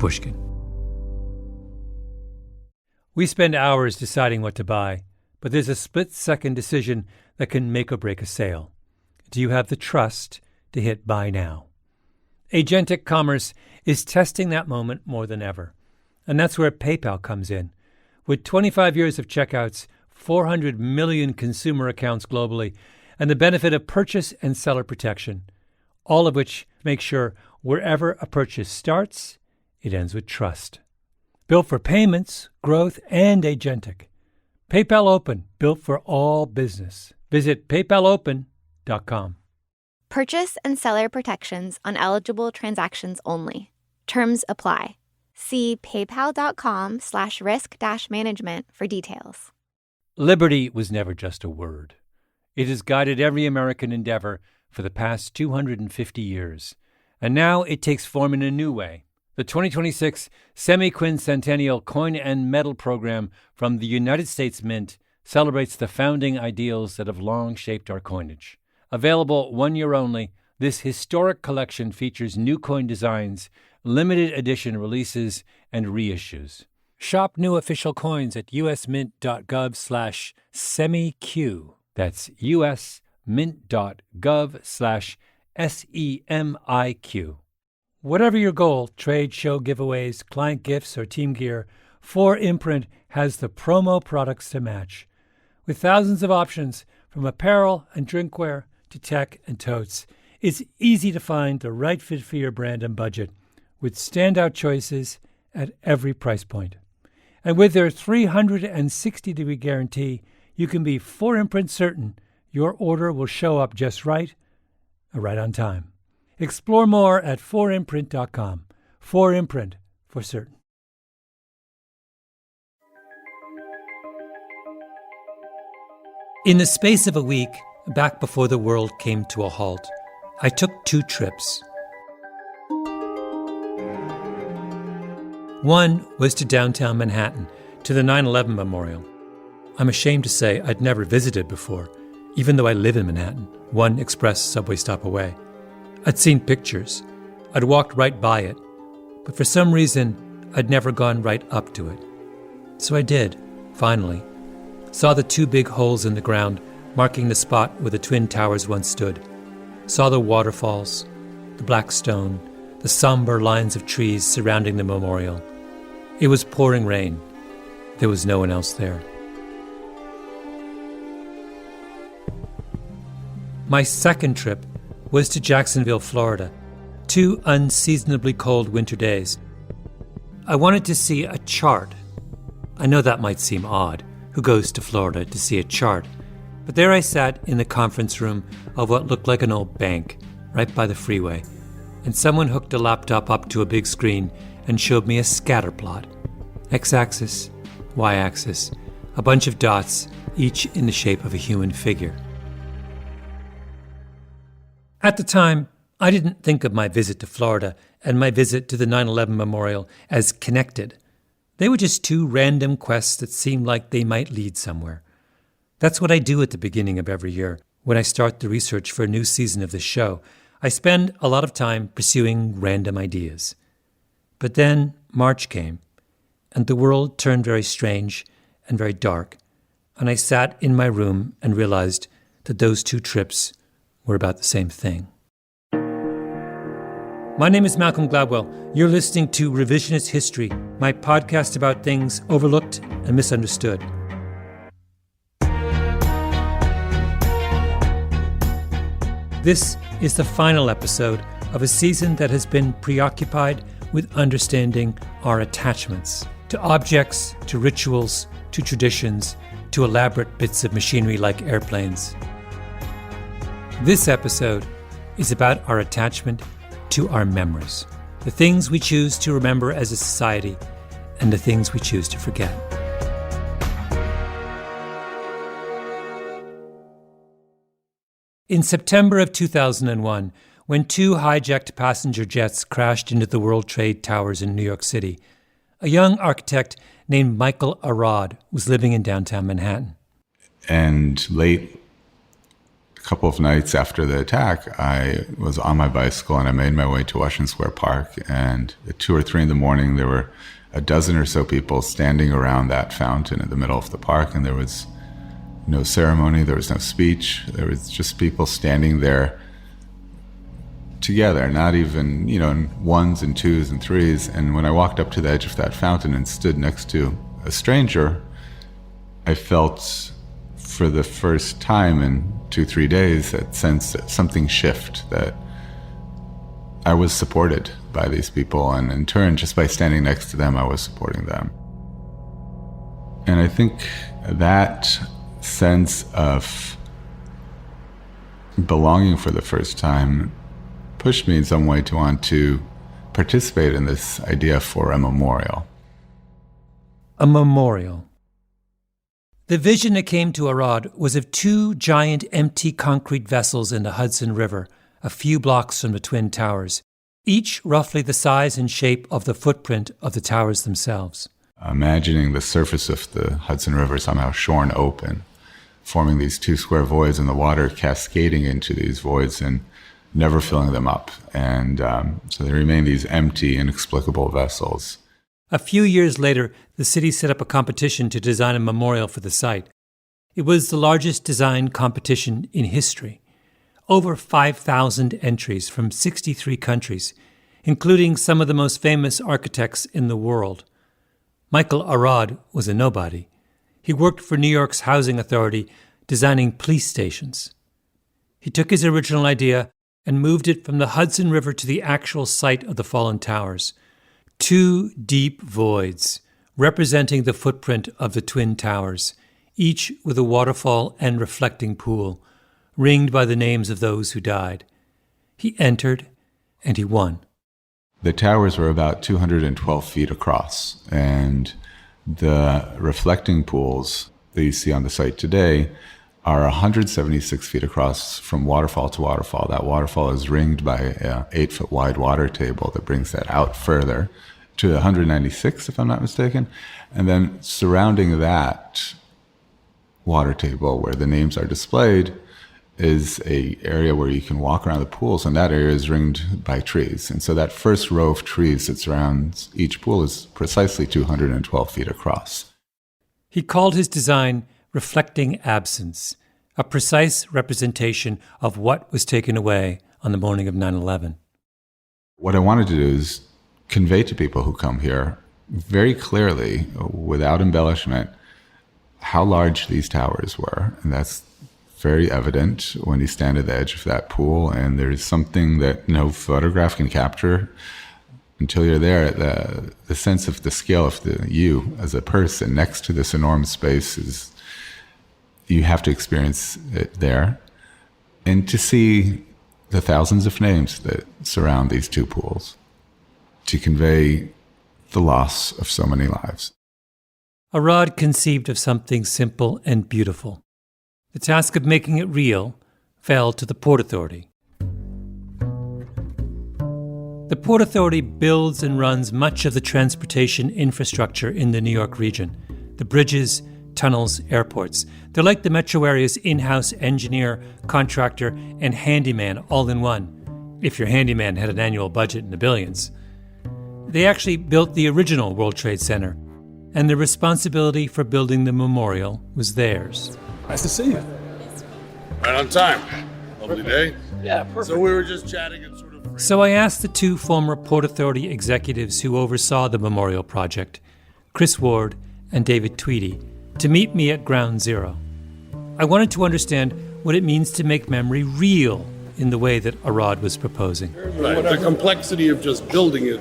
Pushkin. We spend hours deciding what to buy, but there's a split-second decision that can make or break a sale. Do you have the trust to hit buy now? Agentic commerce is testing that moment more than ever. And that's where PayPal comes in. With 25 years of checkouts, 400 million consumer accounts globally, and the benefit of purchase and seller protection, all of which make sure wherever a purchase starts, it ends with trust. Built for payments, growth, and agentic. PayPal Open, built for all business. Visit paypalopen.com. Purchase and seller protections on eligible transactions only. Terms apply. See paypal.com/risk-management for details. Liberty was never just a word. It has guided every American endeavor for the past 250 years. And now it takes form in a new way. The 2026 Semi-Quincentennial Coin and Medal Program from the United States Mint celebrates the founding ideals that have long shaped our coinage. Available 1 year only, this historic collection features new coin designs, limited edition releases, and reissues. Shop new official coins at usmint.gov/semiq. That's usmint.gov/SEMIQ. Whatever your goal, trade, show, giveaways, client gifts, or team gear, 4imprint has the promo products to match. With thousands of options, from apparel and drinkware to tech and totes, it's easy to find the right fit for your brand and budget, with standout choices at every price point. And with their 360-degree guarantee, you can be 4imprint certain your order will show up just right on time. Explore more at 4imprint.com. 4imprint, for certain. In the space of a week, back before the world came to a halt, I took 2 trips. One was to downtown Manhattan, to the 9/11 Memorial. I'm ashamed to say I'd never visited before, even though I live in Manhattan, one express subway stop away. I'd seen pictures. I'd walked right by it. But for some reason, I'd never gone right up to it. So I did, finally. Saw the 2 big holes in the ground, marking the spot where the Twin Towers once stood. Saw the waterfalls, the black stone, the somber lines of trees surrounding the memorial. It was pouring rain. There was no one else there. My second trip was to Jacksonville, Florida. 2 unseasonably cold winter days. I wanted to see a chart. I know that might seem odd. Who goes to Florida to see a chart? But there I sat in the conference room of what looked like an old bank, right by the freeway, and someone hooked a laptop up to a big screen and showed me a scatter plot. X-axis, Y-axis, a bunch of dots, each in the shape of a human figure. At the time, I didn't think of my visit to Florida and my visit to the 9/11 Memorial as connected. They were just 2 random quests that seemed like they might lead somewhere. That's what I do at the beginning of every year when I start the research for a new season of this show. I spend a lot of time pursuing random ideas. But then March came, and the world turned very strange and very dark, and I sat in my room and realized that those 2 trips were about the same thing. My name is Malcolm Gladwell. You're listening to Revisionist History, my podcast about things overlooked and misunderstood. This is the final episode of a season that has been preoccupied with understanding our attachments to objects, to rituals, to traditions, to elaborate bits of machinery like airplanes. This episode is about our attachment to our memories, the things we choose to remember as a society, and the things we choose to forget. In September of 2001, when 2 hijacked passenger jets crashed into the World Trade Towers in New York City, a young architect named Michael Arad was living in downtown Manhattan. And late couple of nights after the attack, I was on my bicycle and I made my way to Washington Square Park. And at 2 or 3 in the morning, there were a dozen or so people standing around that fountain in the middle of the park. And there was no ceremony, there was no speech. There was just people standing there together, not even, in ones and twos and threes. And when I walked up to the edge of that fountain and stood next to a stranger, I felt for the first time in 2-3 days that sense that something shift, that I was supported by these people, and in turn, just by standing next to them, I was supporting them. And I think that sense of belonging for the first time pushed me in some way to want to participate in this idea for a memorial. A memorial. The vision that came to Arad was of 2 giant empty concrete vessels in the Hudson River, a few blocks from the Twin Towers, each roughly the size and shape of the footprint of the towers themselves. Imagining the surface of the Hudson River somehow shorn open, forming these 2 square voids, and the water cascading into these voids and never filling them up. And so they remain these empty, inexplicable vessels. A few years later, the city set up a competition to design a memorial for the site. It was the largest design competition in history. Over 5,000 entries from 63 countries, including some of the most famous architects in the world. Michael Arad was a nobody. He worked for New York's Housing Authority, designing police stations. He took his original idea and moved it from the Hudson River to the actual site of the fallen towers. 2 deep voids, representing the footprint of the Twin Towers, each with a waterfall and reflecting pool, ringed by the names of those who died. He entered, and he won. The towers were about 212 feet across, and the reflecting pools that you see on the site today are 176 feet across from waterfall to waterfall. That waterfall is ringed by an 8-foot wide water table that brings that out further to 196, if I'm not mistaken. And then surrounding that water table where the names are displayed is an area where you can walk around the pools, and that area is ringed by trees. And so that first row of trees that surrounds each pool is precisely 212 feet across. He called his design Reflecting Absence, a precise representation of what was taken away on the morning of 9/11. What I wanted to do is convey to people who come here very clearly, without embellishment, how large these towers were. And that's very evident when you stand at the edge of that pool, and there's something that no photograph can capture until you're there. The sense of the scale of you as a person next to this enormous space is, you have to experience it there, and to see the thousands of names that surround these 2 pools, to convey the loss of so many lives. Arad conceived of something simple and beautiful. The task of making it real fell to the Port Authority. The Port Authority builds and runs much of the transportation infrastructure in the New York region, the bridges, tunnels, airports. They're like the metro area's in-house engineer, contractor, and handyman all in one, if your handyman had an annual budget in the billions. They actually built the original World Trade Center, and the responsibility for building the memorial was theirs. Nice to see you. Right on time. Lovely day. Yeah, perfect. So we were just chatting and sort of... So I asked the 2 former Port Authority executives who oversaw the memorial project, Chris Ward and David Tweedy, to meet me at Ground Zero. I wanted to understand what it means to make memory real in the way that Arad was proposing. Right. The complexity of just building it,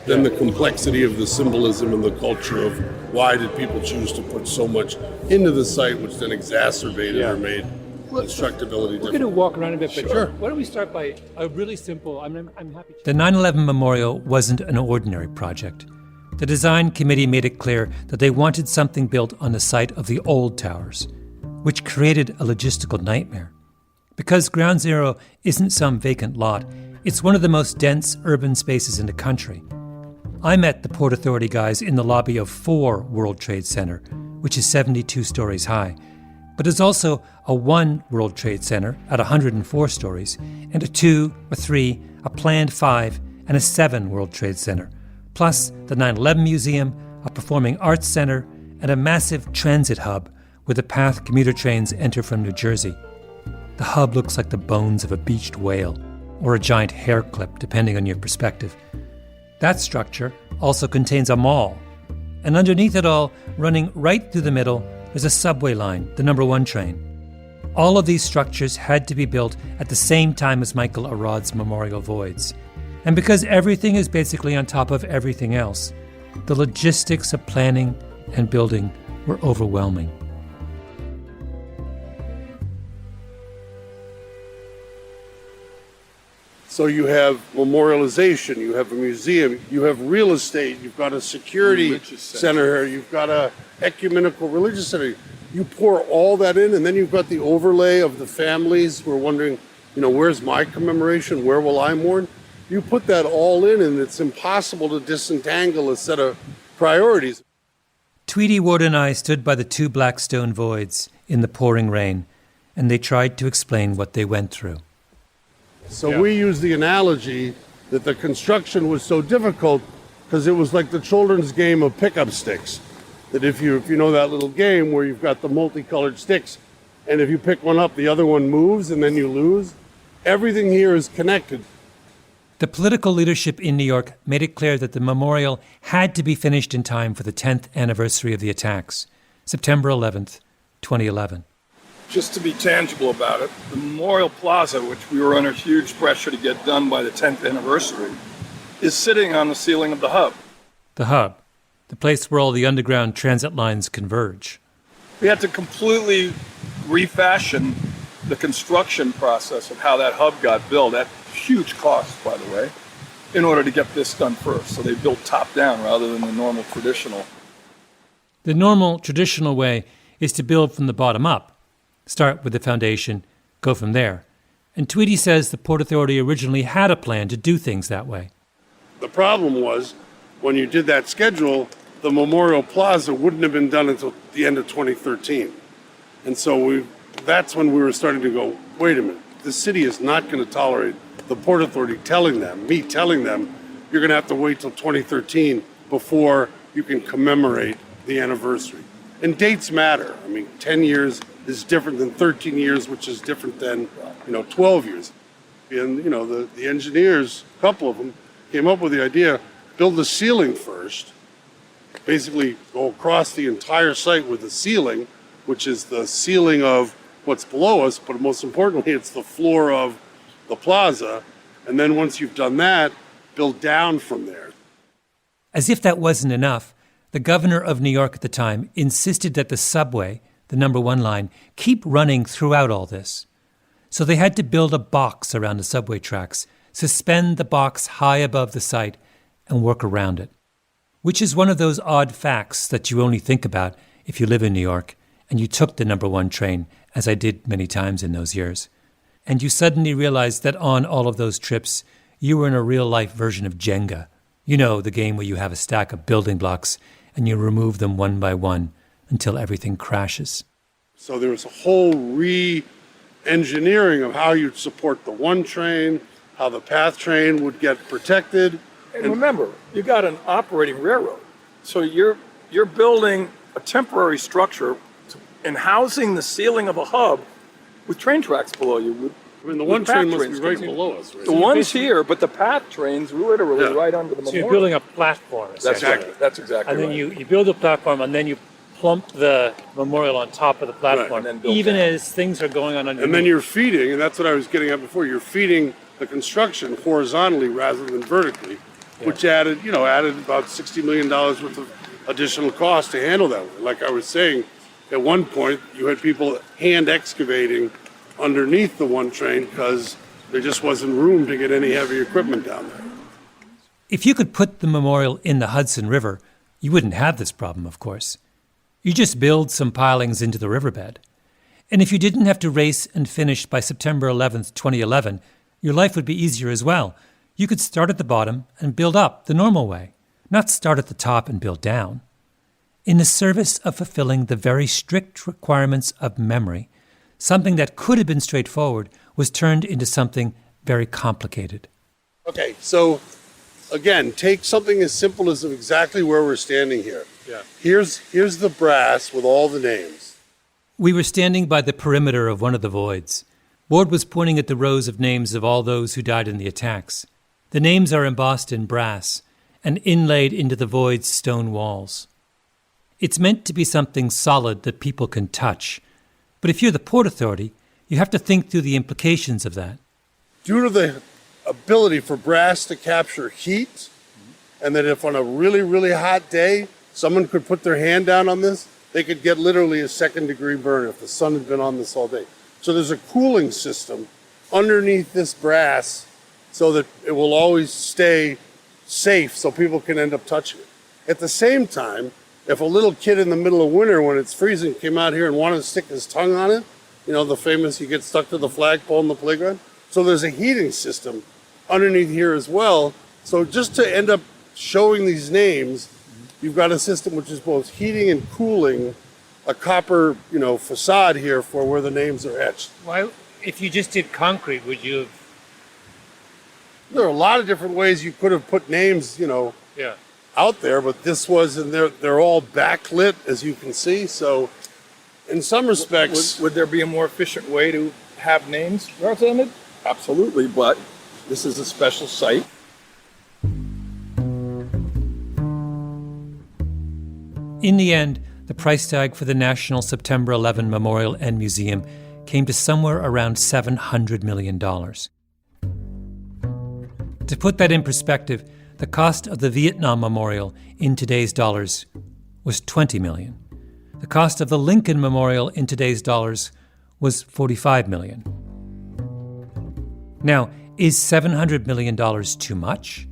then the complexity of the symbolism and the culture of why did people choose to put so much into the site, which then exacerbated or made constructability different. We're going to walk around a bit, but Sure. Why don't we start by a really simple, I'm happy. The 9/11 memorial wasn't an ordinary project. The design committee made it clear that they wanted something built on the site of the old towers, which created a logistical nightmare. Because Ground Zero isn't some vacant lot, it's one of the most dense urban spaces in the country. I met the Port Authority guys in the lobby of 4 World Trade Center, which is 72 stories high. But there's also a 1 World Trade Center at 104 stories, and a 2, a 3, a planned 5, and a 7 World Trade Center, plus the 9/11 Museum, a performing arts center, and a massive transit hub where the PATH commuter trains enter from New Jersey. The hub looks like the bones of a beached whale, or a giant hair clip, depending on your perspective. That structure also contains a mall, and underneath it all, running right through the middle, there's a subway line, the number 1 train. All of these structures had to be built at the same time as Michael Arad's memorial voids. And because everything is basically on top of everything else, the logistics of planning and building were overwhelming. So you have memorialization, you have a museum, you have real estate, you've got a security center here, you've got a ecumenical religious center. You pour all that in, and then you've got the overlay of the families who are wondering, where's my commemoration? Where will I mourn? You put that all in, and it's impossible to disentangle a set of priorities. Tweety Ward and I stood by the 2 black stone voids in the pouring rain, and they tried to explain what they went through. So we use the analogy that the construction was so difficult because it was like the children's game of pickup sticks. That if you know that little game where you've got the multicolored sticks, and if you pick one up, the other one moves and then you lose. Everything here is connected. The political leadership in New York made it clear that the memorial had to be finished in time for the 10th anniversary of the attacks, September 11th, 2011. Just to be tangible about it, the Memorial Plaza, which we were under huge pressure to get done by the 10th anniversary, is sitting on the ceiling of the hub. The hub, the place where all the underground transit lines converge. We had to completely refashion the construction process of how that hub got built, at huge cost, by the way, in order to get this done first. So they built top down rather than the normal traditional. The normal traditional way is to build from the bottom up. Start with the foundation, go from there. And Tweety says the Port Authority originally had a plan to do things that way. The problem was, when you did that schedule, the Memorial Plaza wouldn't have been done until the end of 2013. And so that's when we were starting to go, wait a minute, the city is not going to tolerate the Port Authority telling them, you're going to have to wait till 2013 before you can commemorate the anniversary. And dates matter. 10 years is different than 13 years, which is different than, 12 years. And, the engineers, a couple of them, came up with the idea, build the ceiling first, basically go across the entire site with the ceiling, which is the ceiling of what's below us, but most importantly, it's the floor of the plaza. And then once you've done that, build down from there. As if that wasn't enough, the governor of New York at the time insisted that the subway, the number 1 line, keep running throughout all this. So they had to build a box around the subway tracks, suspend the box high above the site, and work around it. Which is one of those odd facts that you only think about if you live in New York and you took the number 1 train, as I did many times in those years. And you suddenly realize that on all of those trips, you were in a real-life version of Jenga. The game where you have a stack of building blocks and you remove them one by one until everything crashes. So there was a whole re-engineering of how you'd support the 1 train, how the PATH train would get protected. And remember, you got an operating railroad. So you're building a temporary structure and housing the ceiling of a hub with train tracks below you. The 1 train must be right below us. Right? The one's here, but the PATH train's literally right under the memorial. So you're building a platform. That's exactly and then right. you build a platform, and then you plump the memorial on top of the platform, and then build even down. As things are going on underneath. And then you're feeding, and that's what I was getting at before, you're feeding the construction horizontally rather than vertically, which added about $60 million worth of additional cost to handle that way. Like I was saying, at one point, you had people hand excavating underneath the 1 train because there just wasn't room to get any heavy equipment down there. If you could put the memorial in the Hudson River, you wouldn't have this problem, of course. You just build some pilings into the riverbed. And if you didn't have to race and finish by September 11th, 2011, your life would be easier as well. You could start at the bottom and build up the normal way, not start at the top and build down. in the service of fulfilling the very strict requirements of memory, something that could have been straightforward was turned into something very complicated. Okay, so again, take something as simple as exactly where we're standing here. Yeah. Here's the brass with all the names. We were standing by the perimeter of one of the voids. Ward was pointing at the rows of names of all those who died in the attacks. The names are embossed in brass and inlaid into the void's stone walls. It's meant to be something solid that people can touch. But if you're the Port Authority, you have to think through the implications of that. Due to the ability for brass to capture heat, and that if on a really, really hot day, someone could put their hand down on this, they could get literally a second-degree burn if the sun had been on this all day. So there's a cooling system underneath this brass so that it will always stay safe so people can end up touching it. At the same time, if a little kid in the middle of winter when it's freezing came out here and wanted to stick his tongue on it, you know, the famous you get stuck to the flagpole in the playground. So there's a heating system underneath here as well. So just to end up showing these names, you've got a system which is both heating and cooling a copper, facade here for where the names are etched. Why, if you just did concrete, would you have... There are a lot of different ways you could have put names, out there, but this was, and they're all backlit, as you can see. So in some respects... Would there be a more efficient way to have names represented? Absolutely, but this is a special site. In the end, the price tag for the National September 11 Memorial and Museum came to somewhere around $700 million. To put that in perspective, the cost of the Vietnam Memorial in today's dollars was $20 million. The cost of the Lincoln Memorial in today's dollars was $45 million. Now, is $700 million too much?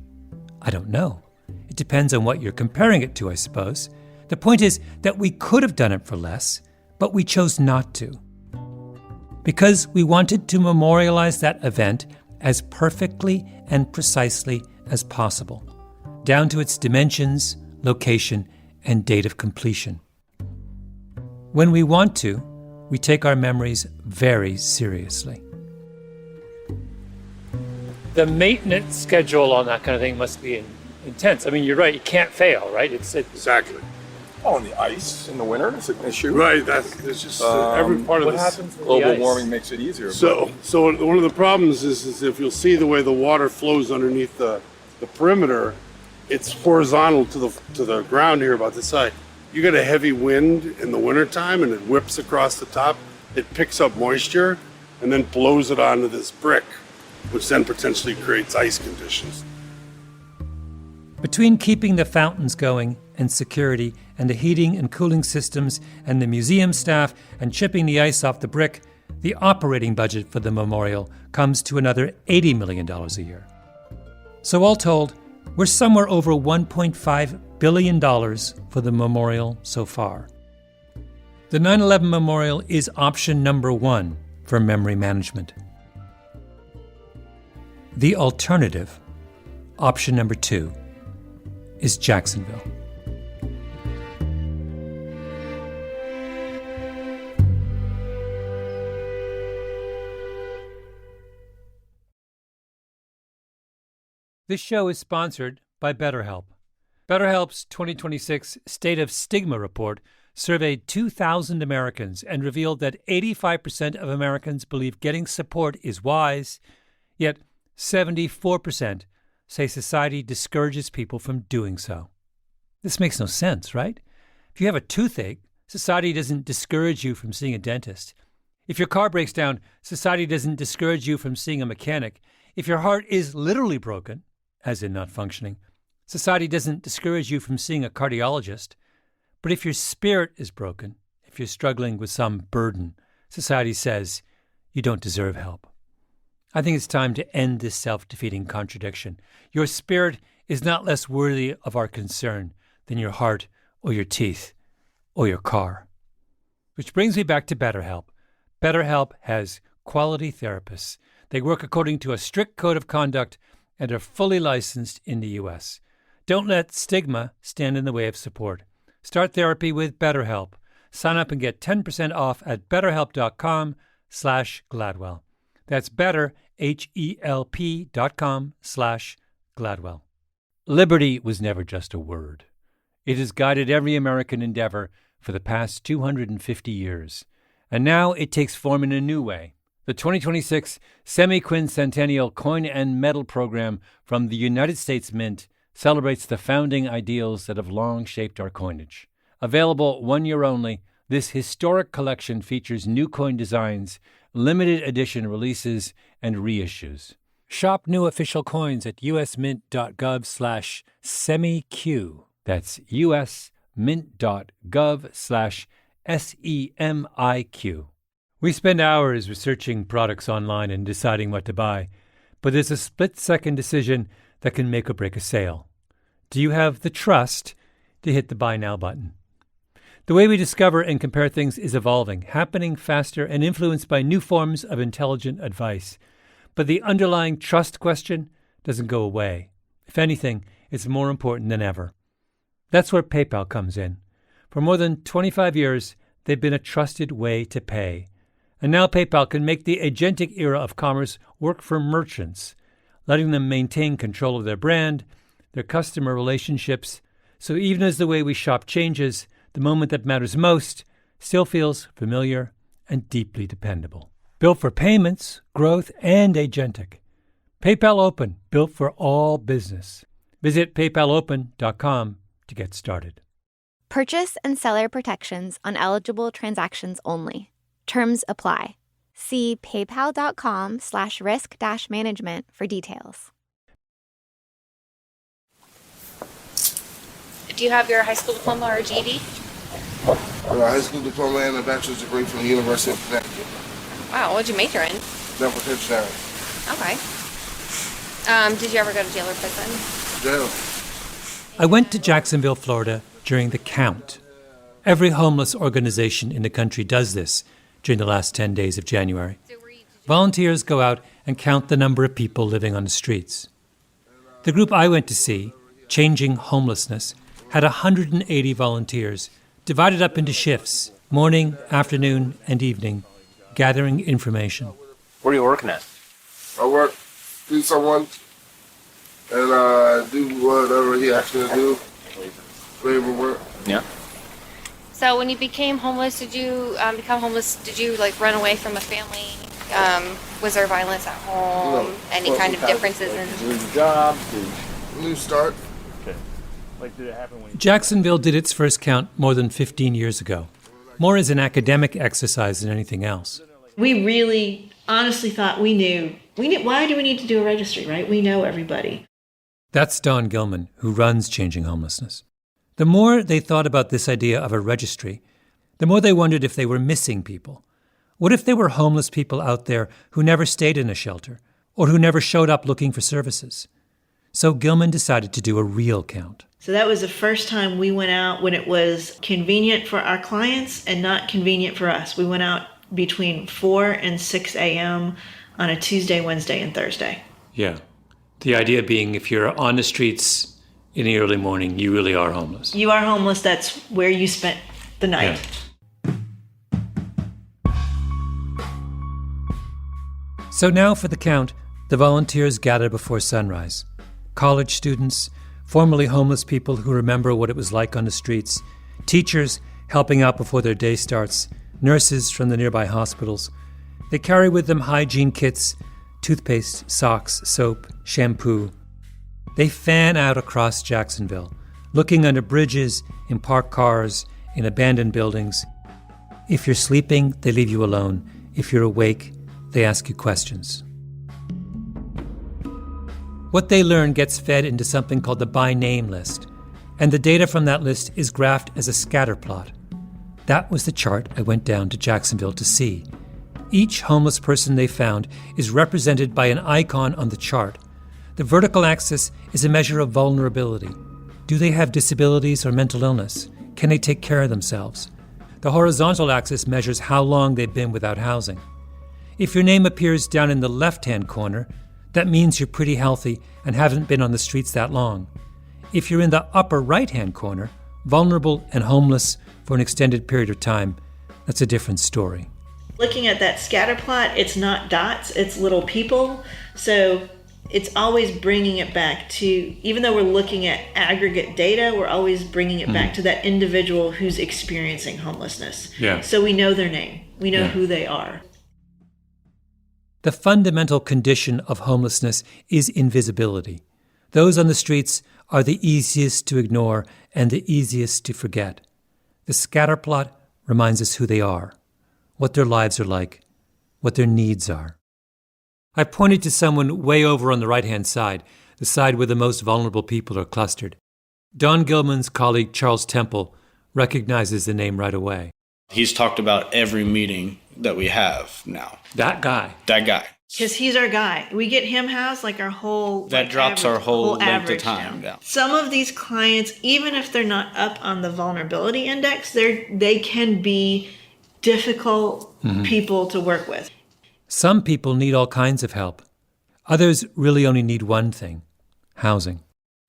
I don't know. It depends on what you're comparing it to, I suppose. The point is that we could have done it for less, but we chose not to. Because we wanted to memorialize that event as perfectly and precisely as possible, down to its dimensions, location, and date of completion. When we want to, we take our memories very seriously. The maintenance schedule on that kind of thing must be intense. I mean, you're right, it can't fail, right? Exactly. Oh, and the ice in the winter is an issue. Right, it's just every part of what this. happens with Global the ice? warming makes it easier. So one of the problems is if you'll see the way the water flows underneath the perimeter, it's horizontal to the ground here about this high. You get a heavy wind in the wintertime and it whips across the top. It picks up moisture and then blows it onto this brick, which then potentially creates ice conditions. Between keeping the fountains going and security and the heating and cooling systems and the museum staff and chipping the ice off the brick, the operating budget for the memorial comes to another $80 million a year. So all told, we're somewhere over $1.5 billion for the memorial so far. The 9/11 Memorial is option number 1 for memory management. The alternative, option number 2, is Jacksonville. This show is sponsored by BetterHelp. BetterHelp's 2026 State of Stigma report surveyed 2,000 Americans and revealed that 85% of Americans believe getting support is wise, yet 74% say society discourages people from doing so. This makes no sense, right? If you have a toothache, society doesn't discourage you from seeing a dentist. If your car breaks down, society doesn't discourage you from seeing a mechanic. If your heart is literally broken, as in not functioning, society doesn't discourage you from seeing a cardiologist. But if your spirit is broken, if you're struggling with some burden, society says you don't deserve help. I think it's time to end this self-defeating contradiction. Your spirit is not less worthy of our concern than your heart or your teeth or your car. Which brings me back to BetterHelp. BetterHelp has quality therapists. They work according to a strict code of conduct and are fully licensed in the U.S. Don't let stigma stand in the way of support. Start therapy with BetterHelp. Sign up and get 10% off at betterhelp.com/Gladwell. That's betterhelp.com/Gladwell. Liberty was never just a word. It has guided every American endeavor for the past 250 years. And now it takes form in a new way. The 2026 Semi-Quincentennial Coin and Medal Program from the United States Mint celebrates the founding ideals that have long shaped our coinage. Available 1 year only, this historic collection features new coin designs, limited edition releases, and reissues. Shop new official coins at usmint.gov/semiq. That's usmint.gov/SEMIQ. We spend hours researching products online and deciding what to buy, but there's a split-second decision that can make or break a sale. Do you have the trust to hit the Buy Now button? The way we discover and compare things is evolving, happening faster and influenced by new forms of intelligent advice. But the underlying trust question doesn't go away. If anything, it's more important than ever. That's where PayPal comes in. For more than 25 years, they've been a trusted way to pay. And now PayPal can make the agentic era of commerce work for merchants, letting them maintain control of their brand, their customer relationships, so even as the way we shop changes, the moment that matters most still feels familiar and deeply dependable. Built for payments, growth, and agentic. PayPal Open, built for all business. Visit paypalopen.com to get started. Purchase and seller protections on eligible transactions only. Terms apply. See paypal.com/risk-management for details. Do you have your high school diploma or GED? I got a high school diploma and a bachelor's degree from the University of Connecticut. Wow, what'd you major in? Network engineering. Okay. Did you ever go to jail or prison? Jail. I went to Jacksonville, Florida during the count. Every homeless organization in the country does this during the last 10 days of January. Volunteers go out and count the number of people living on the streets. The group I went to see, Changing Homelessness, had 180 volunteers divided up into shifts, morning, afternoon, and evening, gathering information. Where are you working at? I work through someone and do whatever he asked me to do. Labor work. Yeah. So when you became homeless, did you become homeless? Did you run away from a family? Was there violence at home? No. Any kind of differences in? Lose your job? New start. Okay. Did it happen when you... Jacksonville did its first count more than 15 years ago, more as an academic exercise than anything else. We really honestly thought we knew, why do we need to do a registry, right? We know everybody. That's Dawn Gilman, who runs Changing Homelessness. The more they thought about this idea of a registry, the more they wondered if they were missing people. What if there were homeless people out there who never stayed in a shelter or who never showed up looking for services? So Gilman decided to do a real count. So that was the first time we went out when it was convenient for our clients and not convenient for us. We went out between 4 and 6 a.m. on a Tuesday, Wednesday, and Thursday. Yeah. The idea being if you're on the streets in the early morning, you really are homeless. You are homeless. That's where you spent the night. Yeah. So now for the count, the volunteers gather before sunrise. College students, formerly homeless people who remember what it was like on the streets, teachers helping out before their day starts, nurses from the nearby hospitals. They carry with them hygiene kits, toothpaste, socks, soap, shampoo. They fan out across Jacksonville, looking under bridges, in parked cars, in abandoned buildings. If you're sleeping, they leave you alone. If you're awake, they ask you questions. What they learn gets fed into something called the by name list, and the data from that list is graphed as a scatter plot. That was the chart I went down to Jacksonville to see. Each homeless person they found is represented by an icon on the chart. The vertical axis is a measure of vulnerability. Do they have disabilities or mental illness? Can they take care of themselves? The horizontal axis measures how long they've been without housing. If your name appears down in the left-hand corner, that means you're pretty healthy and haven't been on the streets that long. If you're in the upper right-hand corner, vulnerable and homeless for an extended period of time, that's a different story. Looking at that scatter plot, it's not dots, it's little people. So it's always bringing it back to, even though we're looking at aggregate data, we're always bringing it back to that individual who's experiencing homelessness. Yeah. So we know their name, we know who they are. The fundamental condition of homelessness is invisibility. Those on the streets are the easiest to ignore and the easiest to forget. The scatterplot reminds us who they are, what their lives are like, what their needs are. I pointed to someone way over on the right-hand side, the side where the most vulnerable people are clustered. Don Gilman's colleague Charles Temple recognizes the name right away. He's talked about every meeting that we have now. That guy. That guy. Because he's our guy. We get him housed like our whole... That drops our whole length of time now. down. Some of these clients, even if they're not up on the vulnerability index, they can be difficult people to work with. Some people need all kinds of help. Others really only need one thing: housing.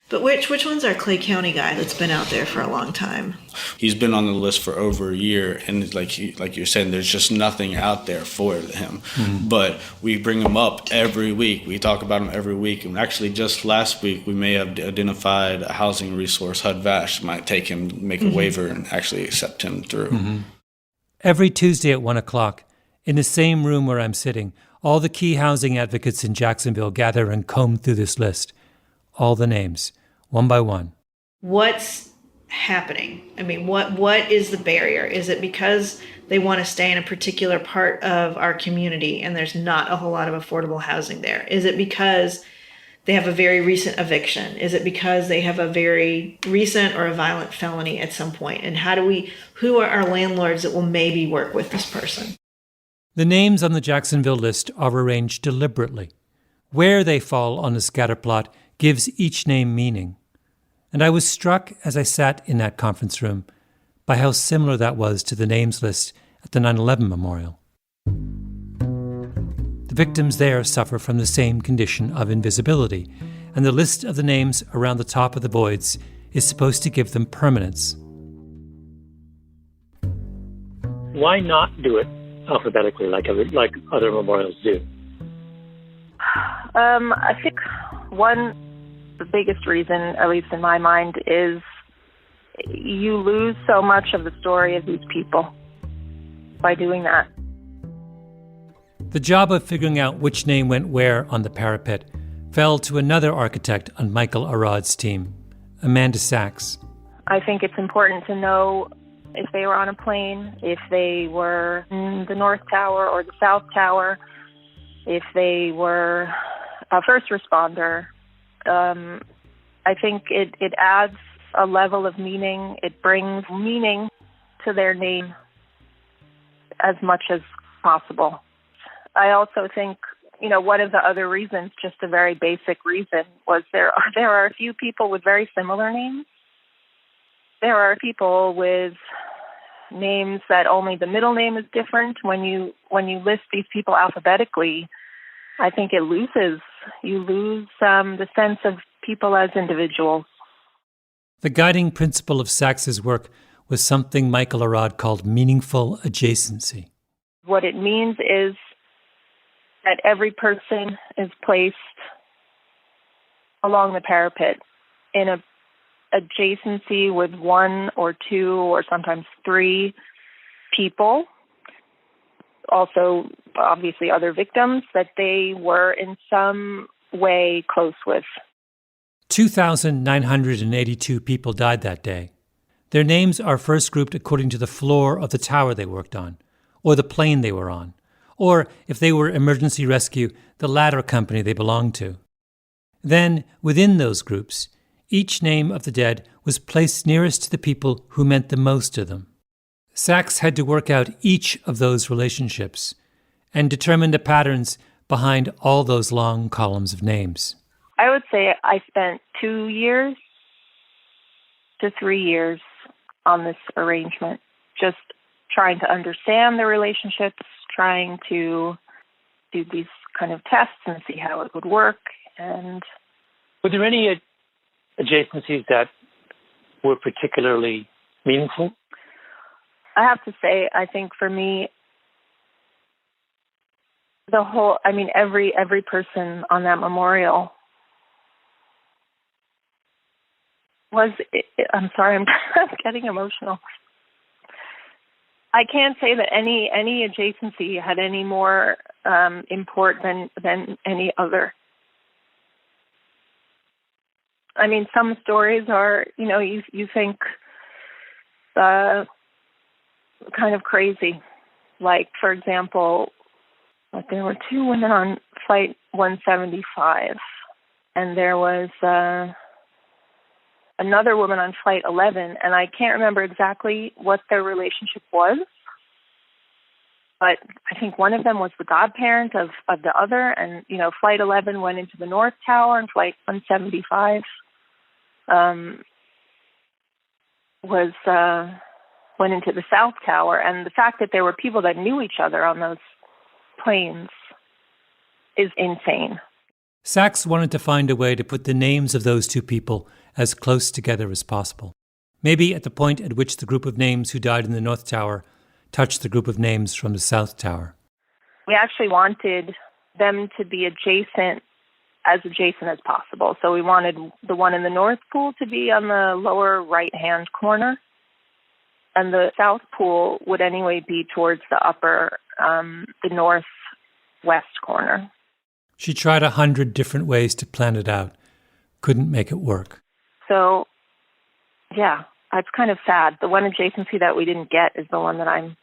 But which one's our Clay County guy that's been out there for a long time? He's been on the list for over a year, and like you're saying, there's just nothing out there for him. But we bring him up every week. We talk about him every week. And actually, just last week, we may have identified a housing resource, HUD-VASH, might take him, make a waiver, and actually accept him through. Every Tuesday at 1 o'clock, in the same room where I'm sitting, all the key housing advocates in Jacksonville gather and comb through this list. All the names, one by one. What's happening? I mean, what is the barrier? Is it because they want to stay in a particular part of our community and there's not a whole lot of affordable housing there? Is it because they have a very recent eviction? Is it because they have a very recent or a violent felony at some point? And who are our landlords that will maybe work with this person? The names on the Jacksonville list are arranged deliberately. Where they fall on the scatterplot gives each name meaning. And I was struck as I sat in that conference room by how similar that was to the names list at the 9/11 memorial. The victims there suffer from the same condition of invisibility, and the list of the names around the top of the voids is supposed to give them permanence. Why not do it alphabetically like other memorials do? I think the biggest reason, at least in my mind, is you lose so much of the story of these people by doing that. The job of figuring out which name went where on the parapet fell to another architect on Michael Arad's team, Amanda Sachs. I think it's important to know if they were on a plane, if they were in the North Tower or the South Tower, if they were a first responder. I think it adds a level of meaning. It brings meaning to their name as much as possible. I also think, one of the other reasons, just a very basic reason, was there are a few people with very similar names. There are people with names that only the middle name is different. When you list these people alphabetically, I think you lose the sense of people as individuals. The guiding principle of Sachs's work was something Michael Arad called meaningful adjacency. What it means is that every person is placed along the parapet in a adjacency with one or two or sometimes three people, also obviously other victims that they were in some way close with. 2,982 people died that day. Their names are first grouped according to the floor of the tower they worked on, or the plane they were on, or, if they were emergency rescue, the ladder company they belonged to. Then, within those groups, each name of the dead was placed nearest to the people who meant the most to them. Sachs had to work out each of those relationships and determine the patterns behind all those long columns of names. I would say I spent 2 years to 3 years on this arrangement, just trying to understand the relationships, trying to do these kind of tests and see how it would work. And were there any adjacencies that were particularly meaningful? I have to say, I think for me, every person on that memorial was, I'm sorry, I'm getting emotional. I can't say that any adjacency had any more import than any other. I mean, some stories are, you think kind of crazy. Like, for example, there were 2 women on Flight 175, and there was another woman on Flight 11, and I can't remember exactly what their relationship was, but I think one of them was the godparent of the other, and, Flight 11 went into the North Tower, and Flight 175 went into the South Tower, and the fact that there were people that knew each other on those planes is insane. Sachs wanted to find a way to put the names of those 2 people as close together as possible. Maybe at the point at which the group of names who died in the North Tower touched the group of names from the South Tower. We actually wanted them to be adjacent as possible. So we wanted the one in the North Pool to be on the lower right-hand corner, and the South Pool would anyway be towards the upper, the northwest corner. She tried 100 different ways to plan it out. Couldn't make it work. So, yeah, it's kind of sad. The one adjacency that we didn't get is the one that I'm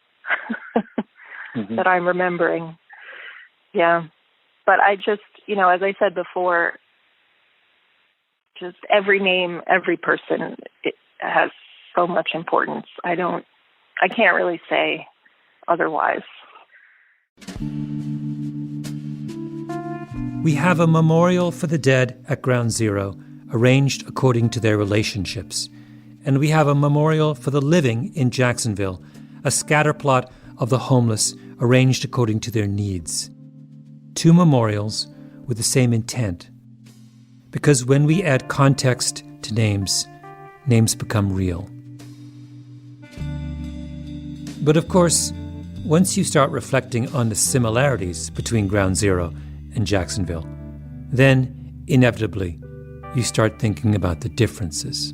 that I'm remembering. Yeah. But I just, as I said before, just every name, every person, it has so much importance. I can't really say otherwise. We have a memorial for the dead at Ground Zero, arranged according to their relationships. And we have a memorial for the living in Jacksonville, a scatterplot of the homeless arranged according to their needs. 2 memorials with the same intent. Because when we add context to names, names become real. But of course, once you start reflecting on the similarities between Ground Zero and Jacksonville, then, inevitably, you start thinking about the differences.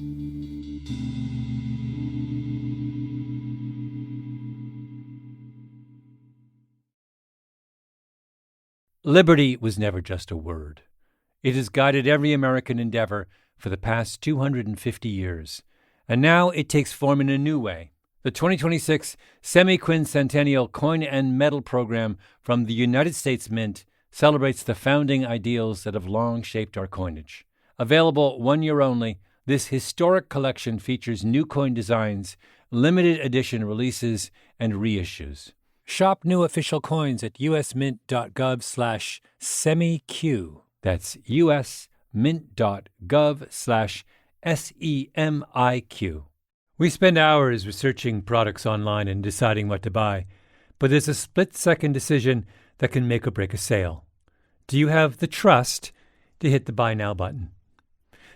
Liberty was never just a word. It has guided every American endeavor for the past 250 years. And now it takes form in a new way. The 2026 Semi-Quincentennial Coin and Medal Program from the United States Mint celebrates the founding ideals that have long shaped our coinage. Available 1 year only, this historic collection features new coin designs, limited edition releases, and reissues. Shop new official coins at usmint.gov/semiq. That's usmint.gov/SEMIQ. We spend hours researching products online and deciding what to buy, but there's a split-second decision that can make or break a sale. Do you have the trust to hit the Buy Now button?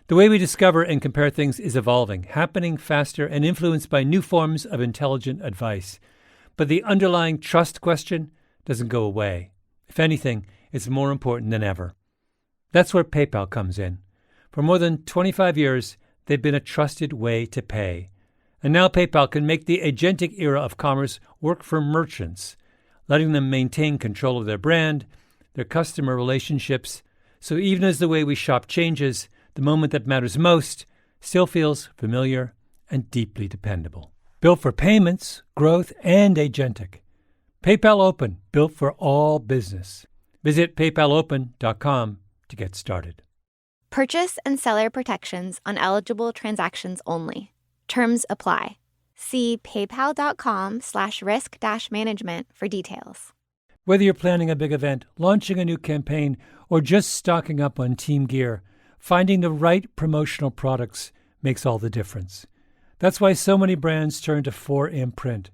The way we discover and compare things is evolving, happening faster and influenced by new forms of intelligent advice. But the underlying trust question doesn't go away. If anything, it's more important than ever. That's where PayPal comes in. For more than 25 years, they've been a trusted way to pay. And now PayPal can make the agentic era of commerce work for merchants, letting them maintain control of their brand, their customer relationships. So even as the way we shop changes, the moment that matters most still feels familiar and deeply dependable. Built for payments, growth, and agentic. PayPal Open, built for all business. Visit paypalopen.com to get started. Purchase and seller protections on eligible transactions only. Terms apply. See paypal.com/risk-management for details. Whether you're planning a big event, launching a new campaign, or just stocking up on team gear, finding the right promotional products makes all the difference. That's why so many brands turn to 4imprint.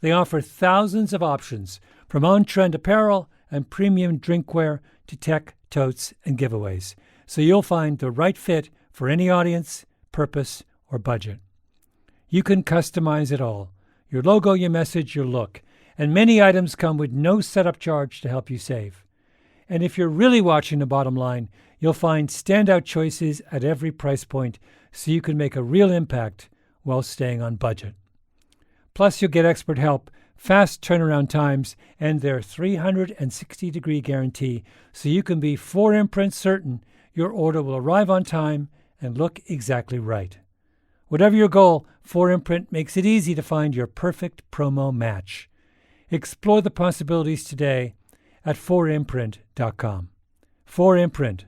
They offer thousands of options, from on-trend apparel and premium drinkware to tech, totes, and giveaways, so you'll find the right fit for any audience, purpose, or budget. You can customize it all: your logo, your message, your look. And many items come with no setup charge to help you save. And if you're really watching the bottom line, you'll find standout choices at every price point so you can make a real impact while staying on budget. Plus, you'll get expert help, fast turnaround times, and their 360-degree guarantee so you can be 4imprint certain your order will arrive on time and look exactly right. Whatever your goal, 4imprint makes it easy to find your perfect promo match. Explore the possibilities today at 4imprint.com. 4imprint,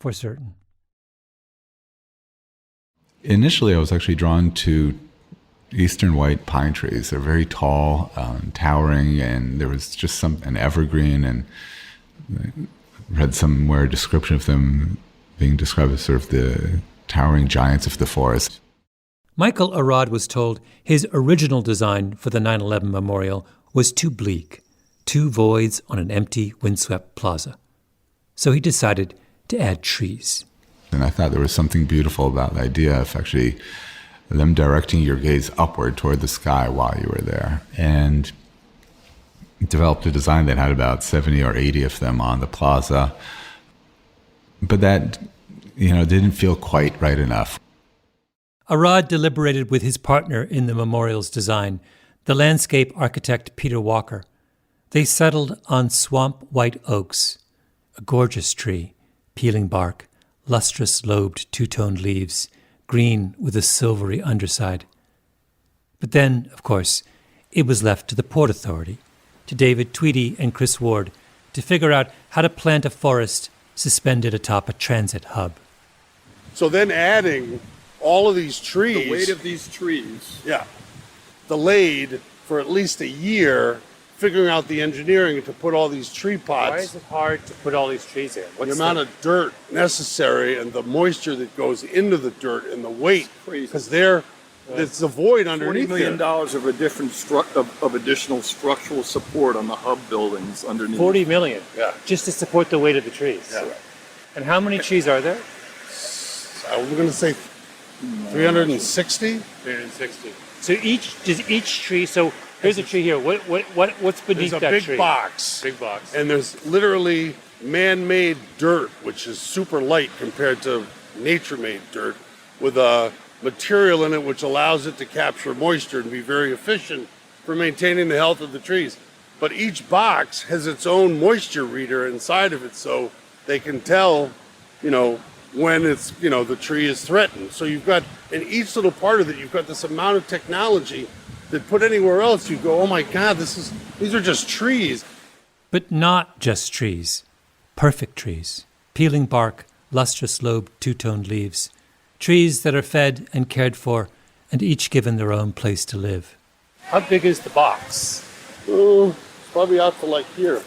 for certain. Initially, I was actually drawn to eastern white pine trees. They're very tall, towering, and there was just an evergreen, and I read somewhere a description of them being described as sort of the towering giants of the forest. Michael Arad was told his original design for the 9/11 memorial was too bleak, 2 voids on an empty, windswept plaza. So he decided to add trees. And I thought there was something beautiful about the idea of actually them directing your gaze upward toward the sky while you were there. And developed a design that had about 70 or 80 of them on the plaza. But that, didn't feel quite right enough. Arad deliberated with his partner in the memorial's design, the landscape architect Peter Walker. They settled on swamp white oaks, a gorgeous tree, peeling bark, lustrous lobed two-toned leaves, green with a silvery underside. But then, of course, it was left to the Port Authority, to David Tweedy and Chris Ward, to figure out how to plant a forest suspended atop a transit hub. So then adding all of these trees. The weight of these trees. Yeah. Delayed for at least a year, figuring out the engineering to put all these tree pots. Why is it hard to put all these trees in? The amount of dirt necessary and the moisture that goes into the dirt and the weight, because it's a void underneath $40 million of additional structural support on the hub buildings underneath. 40 million? Yeah. Just to support the weight of the trees? Yeah. And how many trees are there? I'm going to say 360. 360. So each tree, so here's a tree here. What's beneath that tree? There's a big box. Big box. And there's literally man-made dirt, which is super light compared to nature-made dirt, with a material in it which allows it to capture moisture and be very efficient for maintaining the health of the trees. But each box has its own moisture reader inside of it, so they can tell, when it's, the tree is threatened. So you've got, in each little part of it, you've got this amount of technology that put anywhere else, you go, oh my God, these are just trees. But not just trees. Perfect trees. Peeling bark, lustrous lobed two-toned leaves. Trees that are fed and cared for, and each given their own place to live. How big is the box? It's probably out to like here.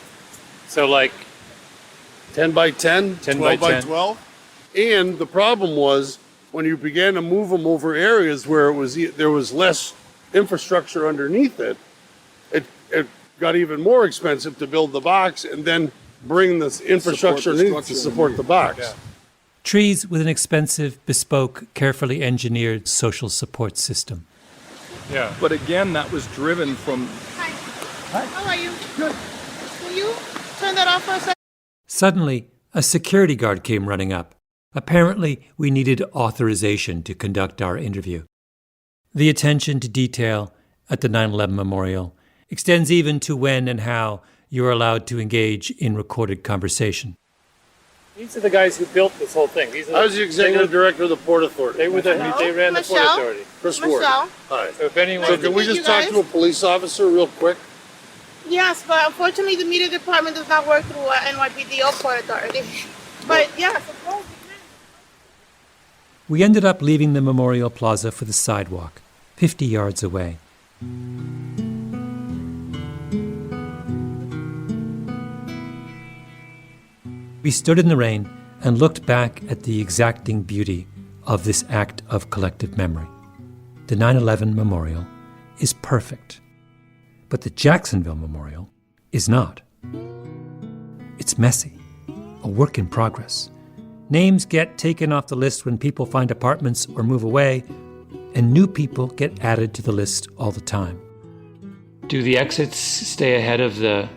So like 10 by 10, 12 by 10. 12. And the problem was when you began to move them over areas where there was less infrastructure underneath it, it got even more expensive to build the box and then bring this infrastructure underneath to support the box. Yeah. Trees with an expensive, bespoke, carefully engineered social support system. Yeah. But again, that was driven from... Hi. How are you? Good. Will you turn that off for a second? Suddenly, a security guard came running up. Apparently, we needed authorization to conduct our interview. The attention to detail at the 9/11 memorial extends even to when and how you are allowed to engage in recorded conversation. These are the guys who built this whole thing. I was the executive director of the Port Authority. They ran the Port Authority. Chris Ward. Hi. So if anyone... So can we just talk to a police officer real quick? Yes, but unfortunately the media department does not work through NYPD or Port Authority. But yes, of course. We ended up leaving the memorial plaza for the sidewalk, 50 yards away. We stood in the rain and looked back at the exacting beauty of this act of collective memory. The 9/11 memorial is perfect, but the Jacksonville memorial is not. It's messy, a work in progress. Names get taken off the list when people find apartments or move away, and new people get added to the list all the time. Do the exits stay ahead of the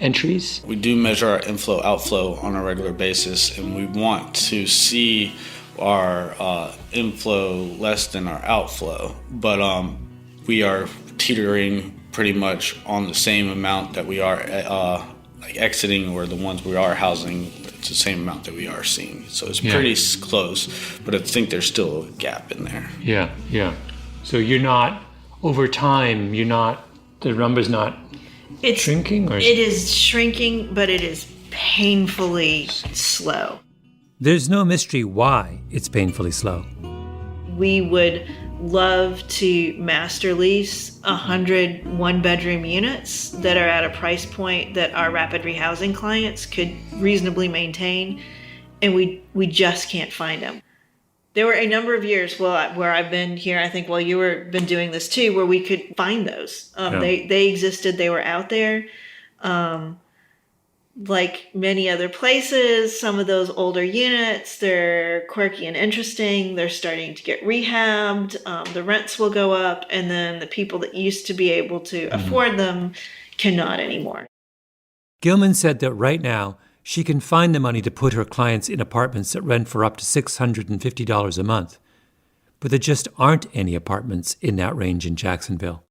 entries? We do measure our inflow, outflow on a regular basis, and we want to see our inflow less than our outflow. But we are teetering pretty much on the same amount that we are exiting, or the ones we are housing, it's the same amount that we are seeing. So it's pretty close, but I think there's still a gap in there. Yeah. So you're not, over time, the number's not shrinking? Or? It is shrinking, but it is painfully slow. There's no mystery why it's painfully slow. We would love to master lease 100 one-bedroom units that are at a price point that our rapid rehousing clients could reasonably maintain, and we just can't find them. There were a number of years where I've been here, I think while you were been doing this too, where we could find those. They existed, they were out there. Like many other places, some of those older units, they're quirky and interesting. They're starting to get rehabbed. The rents will go up, and then the people that used to be able to afford them cannot anymore. Gilman said that right now, she can find the money to put her clients in apartments that rent for up to $650 a month. But there just aren't any apartments in that range in Jacksonville.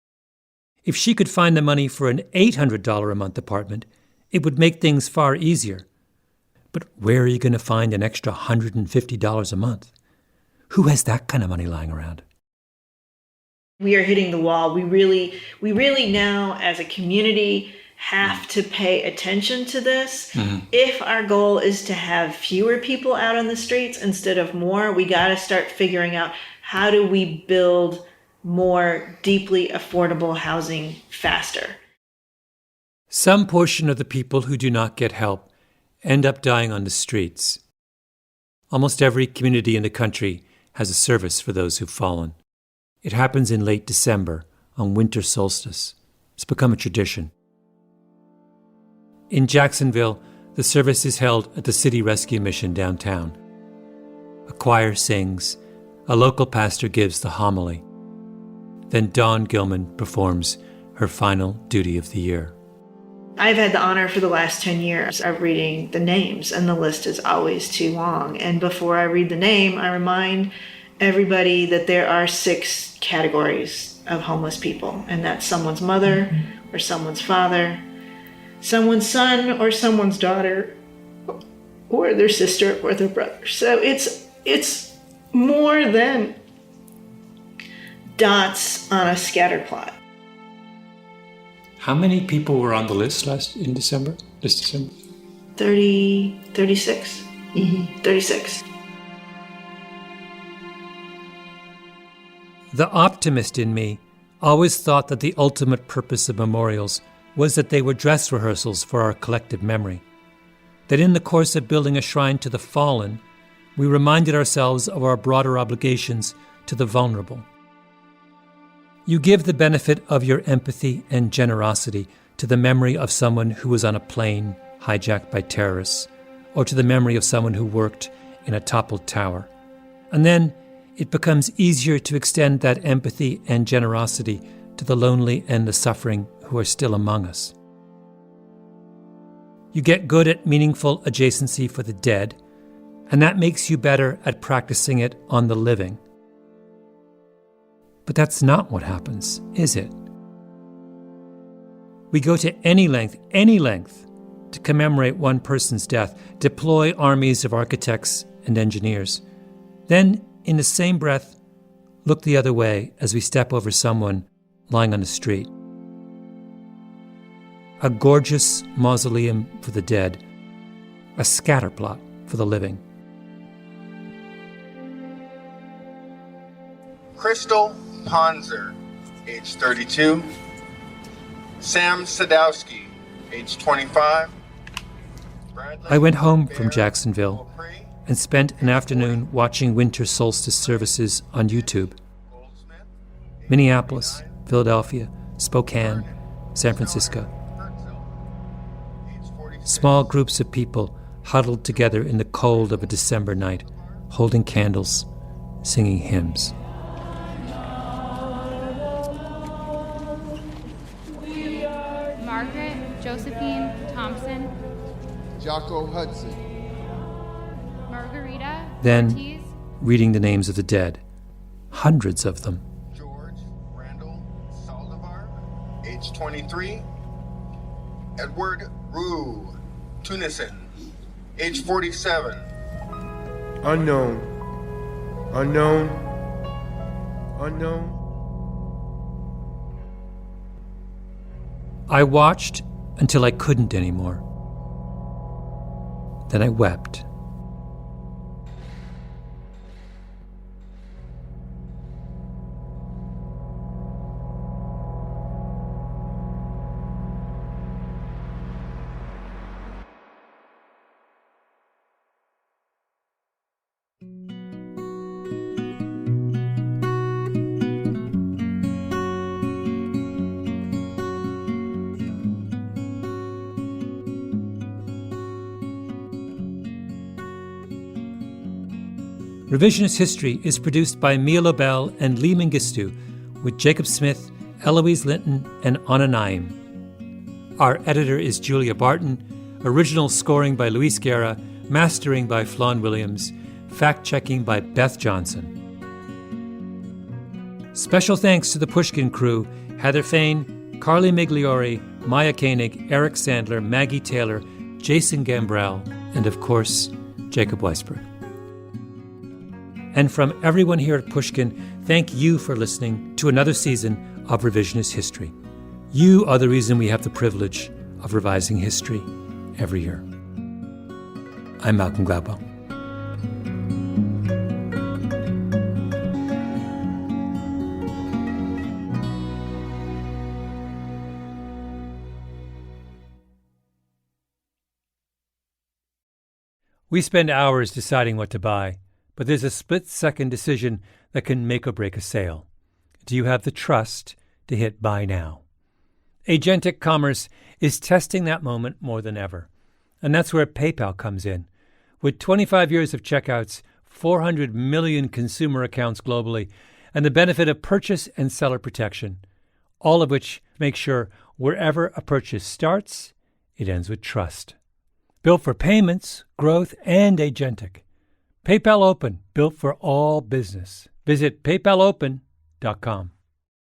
If she could find the money for an $800 a month apartment, it would make things far easier. But where are you going to find an extra $150 a month? Who has that kind of money lying around? We are hitting the wall. We really now, as a community, have to pay attention to this. If our goal is to have fewer people out on the streets instead of more, we got to start figuring out, how do we build more deeply affordable housing faster? Some portion of the people who do not get help end up dying on the streets. Almost every community in the country has a service for those who've fallen. It happens in late December, on winter solstice. It's become a tradition. In Jacksonville, the service is held at the City Rescue Mission downtown. A choir sings, a local pastor gives the homily. Then Dawn Gilman performs her final duty of the year. I've had the honor for the last 10 years of reading the names, and the list is always too long. And before I read the name, I remind everybody that there are 6 categories of homeless people, and that's someone's mother or someone's father, someone's son or someone's daughter, or their sister or their brother. So it's more than dots on a scatter plot. How many people were on the list this December? 36. 36. The optimist in me always thought that the ultimate purpose of memorials was that they were dress rehearsals for our collective memory. That in the course of building a shrine to the fallen, we reminded ourselves of our broader obligations to the vulnerable. You give the benefit of your empathy and generosity to the memory of someone who was on a plane hijacked by terrorists, or to the memory of someone who worked in a toppled tower. And then it becomes easier to extend that empathy and generosity to the lonely and the suffering who are still among us. You get good at meaningful adjacency for the dead, and that makes you better at practicing it on the living. But that's not what happens, is it? We go to any length, to commemorate one person's death, deploy armies of architects and engineers. Then, in the same breath, look the other way as we step over someone lying on the street. A gorgeous mausoleum for the dead, a scatterplot for the living. Crystal Ponzer, age 32. Sam Sadowski, age 25. I went home from Jacksonville and spent an afternoon watching winter solstice services on YouTube. Minneapolis, Philadelphia, Spokane, San Francisco. Small groups of people huddled together in the cold of a December night, holding candles, singing hymns. Jocko Hudson. Margarita Then, Ortiz. reading the names of the dead, hundreds of them. George Randall Saldivar, age 23. Edward Rue Tunison, age 47. Unknown. Unknown. Unknown. I watched until I couldn't anymore. Then I wept. Revisionist History is produced by Mia Lobel and Lee Mengistu, with Jacob Smith, Eloise Linton, and Anna Naim. Our editor is Julia Barton, original scoring by Luis Guerra, mastering by Flawn Williams, fact-checking by Beth Johnson. Special thanks to the Pushkin crew, Heather Fain, Carly Migliori, Maya Koenig, Eric Sandler, Maggie Taylor, Jason Gambrell, and of course, Jacob Weisberg. And from everyone here at Pushkin, thank you for listening to another season of Revisionist History. You are the reason we have the privilege of revising history every year. I'm Malcolm Gladwell. We spend hours deciding what to buy, but there's a split-second decision that can make or break a sale. Do you have the trust to hit buy now? Agentic Commerce is testing that moment more than ever. And that's where PayPal comes in. With 25 years of checkouts, 400 million consumer accounts globally, and the benefit of purchase and seller protection, all of which make sure wherever a purchase starts, it ends with trust. Built for payments, growth, and agentic. PayPal Open, built for all business. Visit paypalopen.com.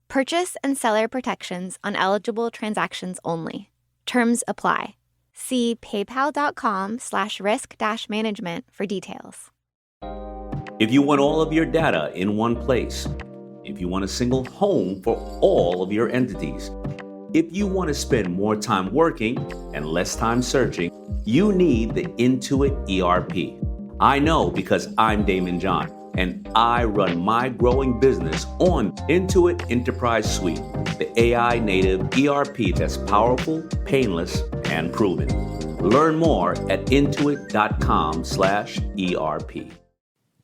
Purchase and seller protections on eligible transactions only. Terms apply. See paypal.com/risk-management for details. If you want all of your data in one place, if you want a single home for all of your entities, if you want to spend more time working and less time searching, you need the Intuit ERP. I know because I'm Damon John, and I run my growing business on Intuit Enterprise Suite, the AI-native ERP that's powerful, painless, and proven. Learn more at intuit.com/ERP.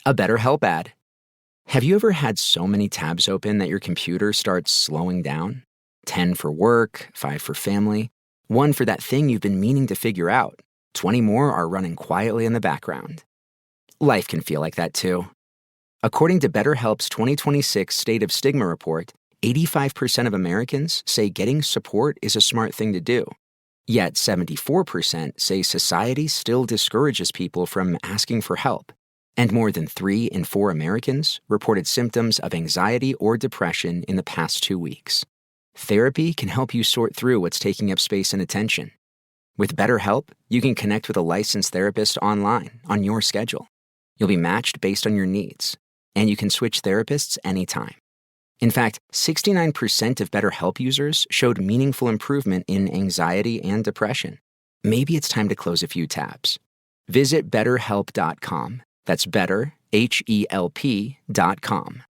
A BetterHelp ad. Have you ever had so many tabs open that your computer starts slowing down? 10 for work, 5 for family, 1 for that thing you've been meaning to figure out. 20 more are running quietly in the background. Life can feel like that too. According to BetterHelp's 2026 State of Stigma report, 85% of Americans say getting support is a smart thing to do. Yet 74% say society still discourages people from asking for help. And more than 3 in 4 Americans reported symptoms of anxiety or depression in the past 2 weeks. Therapy can help you sort through what's taking up space and attention. With BetterHelp, you can connect with a licensed therapist online on your schedule. You'll be matched based on your needs, and you can switch therapists anytime. In fact, 69% of BetterHelp users showed meaningful improvement in anxiety and depression. Maybe it's time to close a few tabs. Visit BetterHelp.com. That's better, HELP.com.